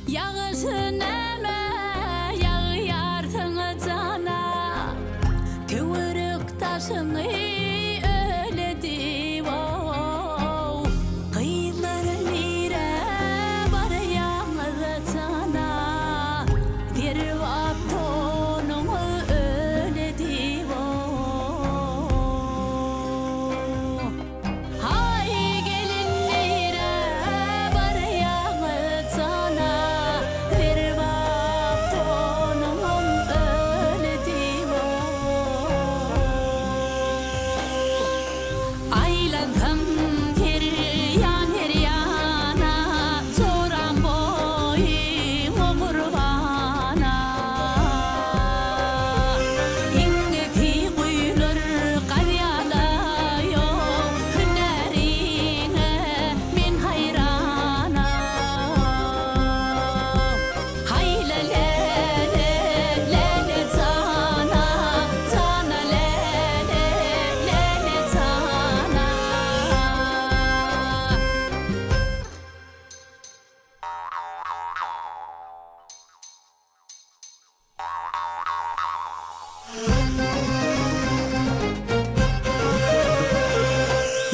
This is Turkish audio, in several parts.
Yağışın eme yağıyar sana cana Kıvırık taşını öyledi Kıyıların ire var yalnız cana Bir vaktonun öyledi Hay gelin ire var yalnız cana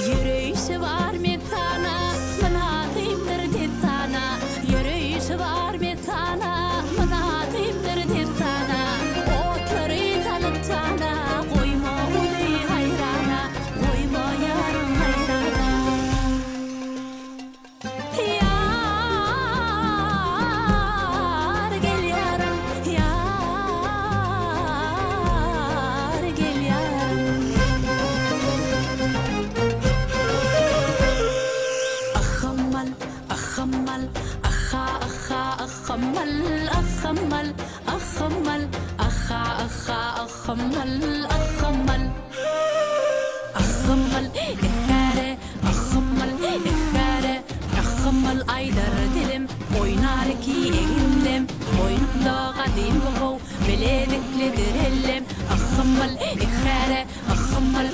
Yürüyüşü var mı sana, mınatayımdır de sana Yürüyüşü var mı sana, mınatayımdır de sana Otları tanıp sana, koyma onu hayrana Koyma yarım hayrana Yar gel yarım, yar gel yarım أخمل أخمل أخمل أخمل أخا أخمل أخمل أخمل إخارة أخمل إخارة أخمل أيدر dilim oynar ki eğimdim Boynumda kadim bu beleliklidir ellim أخمل إخارة أخمل